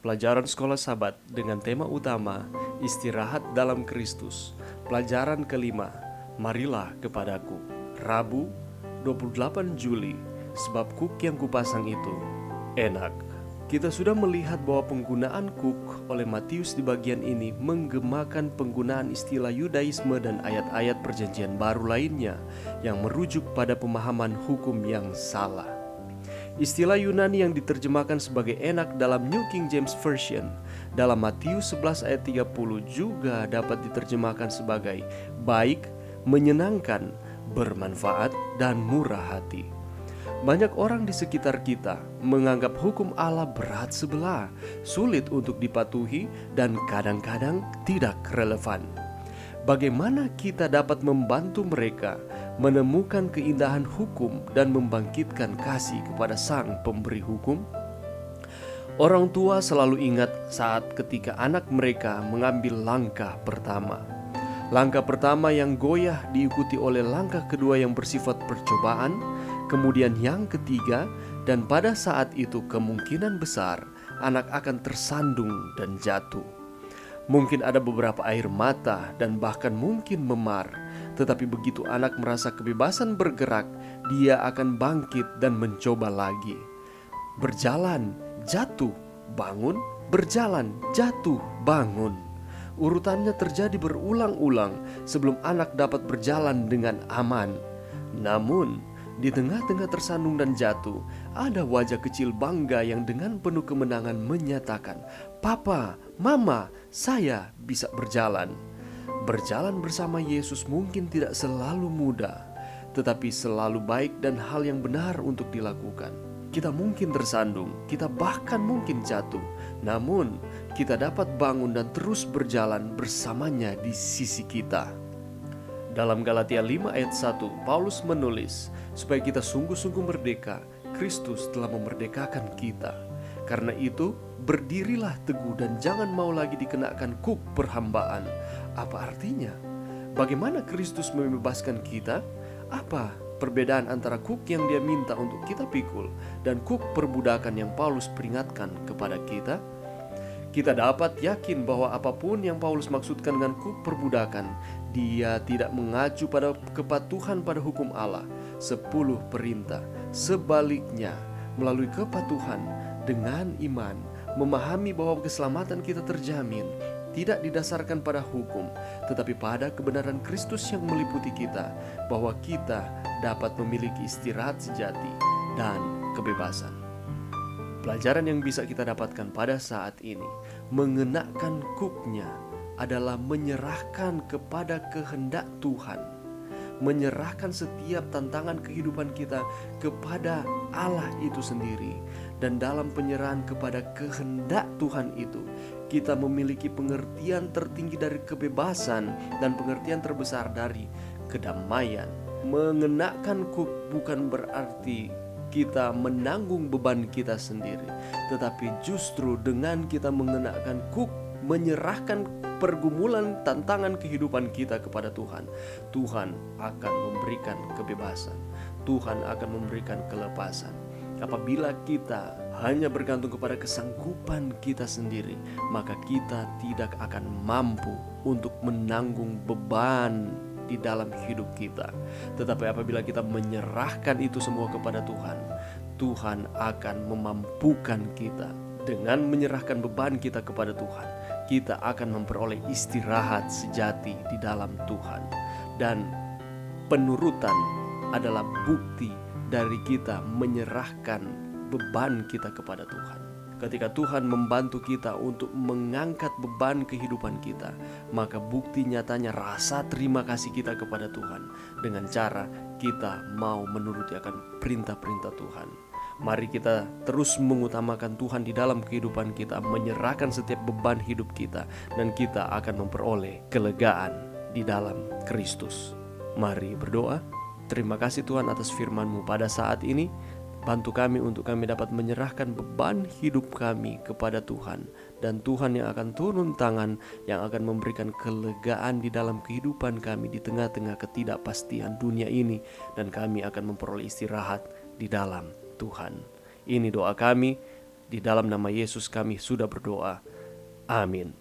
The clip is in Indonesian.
Pelajaran Sekolah Sabat dengan tema utama Istirahat dalam Kristus. Pelajaran kelima, Marilah kepadaku. Rabu, 28 Juli. Sebab kuk yang kupasang itu enak. Kita sudah melihat bahwa penggunaan kuk oleh Matius di bagian ini menggemakan penggunaan istilah Yudaisme dan ayat-ayat perjanjian baru lainnya yang merujuk pada pemahaman hukum yang salah. Istilah Yunani yang diterjemahkan sebagai enak dalam New King James Version dalam Matius 11 ayat 30 juga dapat diterjemahkan sebagai baik, menyenangkan, bermanfaat, dan murah hati. Banyak orang di sekitar kita menganggap hukum Allah berat sebelah, sulit untuk dipatuhi, dan kadang-kadang tidak relevan. Bagaimana kita dapat membantu mereka menemukan keindahan hukum dan membangkitkan kasih kepada Sang Pemberi hukum? Orang tua selalu ingat saat ketika anak mereka mengambil langkah pertama. Langkah pertama yang goyah diikuti oleh langkah kedua yang bersifat percobaan, kemudian yang ketiga, dan pada saat itu kemungkinan besar anak akan tersandung dan jatuh. Mungkin ada beberapa air mata dan bahkan mungkin memar, tetapi begitu anak merasa kebebasan bergerak, dia akan bangkit dan mencoba lagi. Berjalan, jatuh, bangun, berjalan, jatuh, bangun. Urutannya terjadi berulang-ulang sebelum anak dapat berjalan dengan aman. Namun, di tengah-tengah tersandung dan jatuh, ada wajah kecil bangga yang dengan penuh kemenangan menyatakan, "Papa, Mama, saya bisa berjalan." Berjalan bersama Yesus mungkin tidak selalu mudah, tetapi selalu baik dan hal yang benar untuk dilakukan. Kita mungkin tersandung, kita bahkan mungkin jatuh, namun kita dapat bangun dan terus berjalan bersamanya di sisi kita. Dalam Galatia 5 ayat 1, Paulus menulis, supaya kita sungguh-sungguh merdeka, Kristus telah memerdekakan kita. Karena itu, berdirilah teguh dan jangan mau lagi dikenakan kuk perhambaan. Apa artinya? Bagaimana Kristus membebaskan kita? Apa perbedaan antara kuk yang dia minta untuk kita pikul dan kuk perbudakan yang Paulus peringatkan kepada kita? Kita dapat yakin bahwa apapun yang Paulus maksudkan dengan kuk perbudakan, dia tidak mengacu pada kepatuhan pada hukum Allah, 10 perintah. Sebaliknya, melalui kepatuhan dengan iman, memahami bahwa keselamatan kita terjamin, tidak didasarkan pada hukum, tetapi pada kebenaran Kristus yang meliputi kita, bahwa kita dapat memiliki istirahat sejati dan kebebasan. Pelajaran yang bisa kita dapatkan pada saat ini, mengenakan kuknya adalah menyerahkan kepada kehendak Tuhan, menyerahkan setiap tantangan kehidupan kita kepada Allah itu sendiri. Dan dalam penyerahan kepada kehendak Tuhan itu, kita memiliki pengertian tertinggi dari kebebasan dan pengertian terbesar dari kedamaian. Mengenakan kuk bukan berarti kita menanggung beban kita sendiri, tetapi justru dengan kita mengenakan kuk, menyerahkan pergumulan tantangan kehidupan kita kepada Tuhan, Tuhan akan memberikan kebebasan, Tuhan akan memberikan kelepasan. Apabila kita hanya bergantung kepada kesanggupan kita sendiri, maka kita tidak akan mampu untuk menanggung beban di dalam hidup kita. Tetapi apabila kita menyerahkan itu semua kepada Tuhan, Tuhan akan memampukan kita. Dengan menyerahkan beban kita kepada Tuhan, kita akan memperoleh istirahat sejati di dalam Tuhan. Dan penurutan adalah bukti dari kita menyerahkan beban kita kepada Tuhan. Ketika Tuhan membantu kita untuk mengangkat beban kehidupan kita, maka bukti nyatanya rasa terima kasih kita kepada Tuhan dengan cara kita mau menuruti akan perintah-perintah Tuhan. Mari kita terus mengutamakan Tuhan di dalam kehidupan kita, menyerahkan setiap beban hidup kita, dan kita akan memperoleh kelegaan di dalam Kristus. Mari berdoa. Terima kasih Tuhan atas firman-Mu pada saat ini. Bantu kami untuk kami dapat menyerahkan beban hidup kami kepada Tuhan. Dan Tuhan yang akan turun tangan, yang akan memberikan kelegaan di dalam kehidupan kami di tengah-tengah ketidakpastian dunia ini. Dan kami akan memperoleh istirahat di dalam Tuhan. Ini doa kami Di dalam nama Yesus kami sudah berdoa. Amin.